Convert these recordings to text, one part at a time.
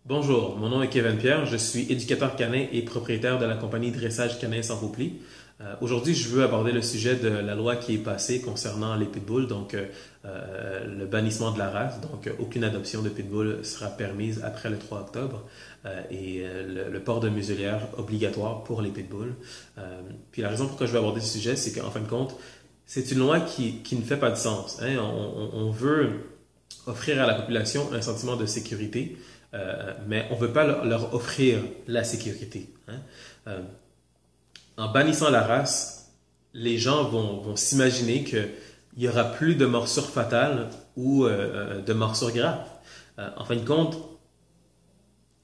Bonjour, mon nom est Kevin Pierre, je suis éducateur canin et propriétaire de la compagnie Dressage Canin Sans Repli. Aujourd'hui, je veux aborder le sujet de la loi qui est passée concernant les pitbulls, le bannissement de la race. Donc, aucune adoption de pitbull sera permise après le 3 octobre le port de muselière obligatoire pour les pitbulls. Puis la raison pourquoi je veux aborder ce sujet, c'est qu'en fin de compte, c'est une loi qui ne fait pas de sens. Hein. On veut offrir à la population un sentiment de sécurité, mais on ne veut pas leur offrir la sécurité. Hein. En bannissant la race, les gens vont s'imaginer qu'il n'y aura plus de morsures fatales ou de morsures graves. En fin de compte,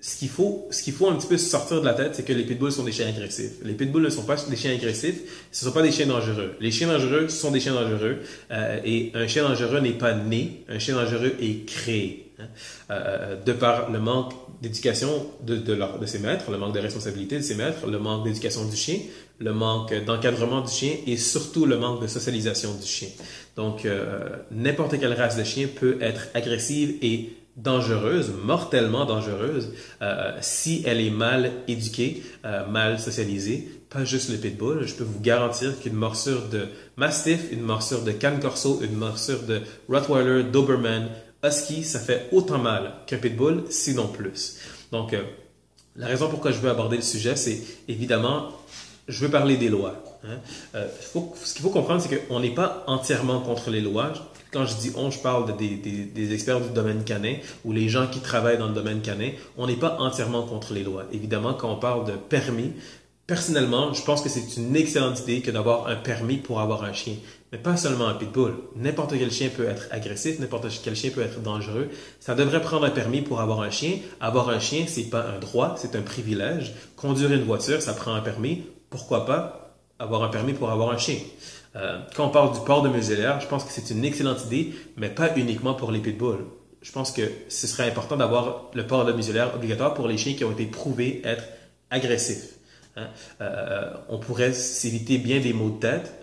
ce qu'il faut un petit peu sortir de la tête, c'est que les pitbulls sont des chiens agressifs. Les pitbulls ne sont pas des chiens agressifs, ce ne sont pas des chiens dangereux. Les chiens dangereux sont des chiens dangereux et un chien dangereux n'est pas né, un chien dangereux est créé. De par le manque d'éducation de ses maîtres, le manque de responsabilité de ses maîtres, le manque d'éducation du chien, le manque d'encadrement du chien et surtout le manque de socialisation du chien. Donc, n'importe quelle race de chien peut être agressive et dangereuse, mortellement dangereuse, si elle est mal éduquée, mal socialisée. Pas juste le pitbull. Je peux vous garantir qu'une morsure de Mastiff, une morsure de Cane Corso, une morsure de Rottweiler, Doberman, Husky, ça fait autant mal qu'un pitbull, sinon plus. Donc, la raison pourquoi je veux aborder le sujet, c'est évidemment, je veux parler des lois. Hein. Ce qu'il faut comprendre, c'est qu'on n'est pas entièrement contre les lois. Quand je dis on, je parle des experts du domaine canin ou les gens qui travaillent dans le domaine canin. On n'est pas entièrement contre les lois. Évidemment, quand on parle de permis, personnellement, je pense que c'est une excellente idée que d'avoir un permis pour avoir un chien. Mais pas seulement un pitbull. N'importe quel chien peut être agressif, n'importe quel chien peut être dangereux. Ça devrait prendre un permis pour avoir un chien. Avoir un chien, c'est pas un droit, c'est un privilège. Conduire une voiture, ça prend un permis. Pourquoi pas avoir un permis pour avoir un chien? Quand on parle du port de muselière, je pense que c'est une excellente idée, mais pas uniquement pour les pitbulls. Je pense que ce serait important d'avoir le port de muselière obligatoire pour les chiens qui ont été prouvés être agressifs. Hein? On pourrait s'éviter bien des maux de tête.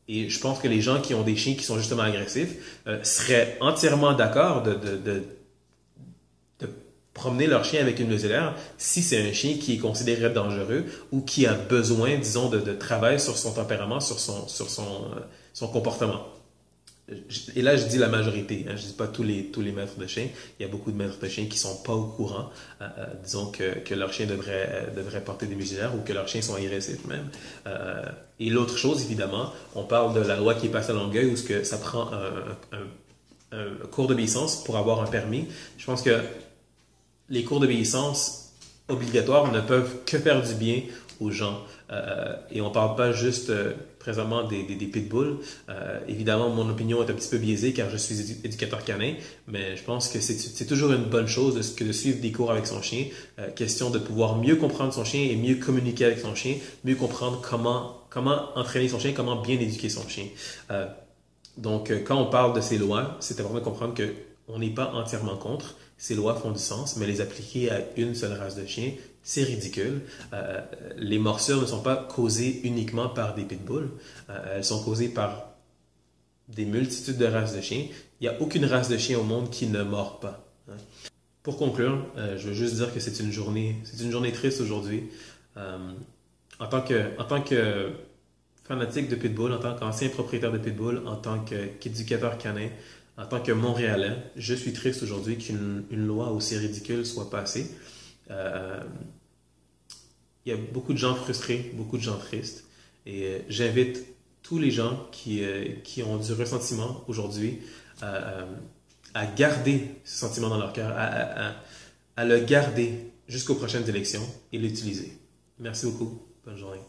Et je pense que les gens qui ont des chiens qui sont justement agressifs seraient entièrement d'accord de promener leur chien avec une muselière si c'est un chien qui est considéré dangereux ou qui a besoin, disons, de travail sur son tempérament, sur son comportement. Et là, je dis la majorité, hein, je ne dis pas tous les maîtres de chiens. Il y a beaucoup de maîtres de chiens qui ne sont pas au courant, disons que leur chien devrait porter des muselières ou que leurs chiens sont agressifs même. Et l'autre chose, évidemment, on parle de la loi qui est passée à Longueuil où ça prend un cours d'obéissance pour avoir un permis. Je pense que les cours d'obéissance obligatoires ne peuvent que faire du bien aux gens. Et on ne parle pas juste présentement des pitbulls. Évidemment, mon opinion est un petit peu biaisée car je suis éducateur canin, mais je pense que c'est toujours une bonne chose de suivre des cours avec son chien. Question de pouvoir mieux comprendre son chien et mieux communiquer avec son chien, mieux comprendre comment entraîner son chien, comment bien éduquer son chien. Donc, quand on parle de ces lois, c'est important de comprendre qu'on n'est pas entièrement contre. Ces lois font du sens, mais les appliquer à une seule race de chien, c'est ridicule. Les morsures ne sont pas causées uniquement par des pitbulls. Elles sont causées par des multitudes de races de chiens. Il n'y a aucune race de chien au monde qui ne mord pas. Hein. Pour conclure, je veux juste dire que c'est une journée triste aujourd'hui. En tant que fanatique de pitbull, en tant qu'ancien propriétaire de pitbull, en tant qu'éducateur canin, en tant que Montréalais, je suis triste aujourd'hui qu'une loi aussi ridicule soit passée. Il y a beaucoup de gens frustrés, beaucoup de gens tristes. Et j'invite tous les gens qui ont du ressentiment aujourd'hui à garder ce sentiment dans leur cœur, à le garder jusqu'aux prochaines élections et l'utiliser. Merci beaucoup. Bonne journée.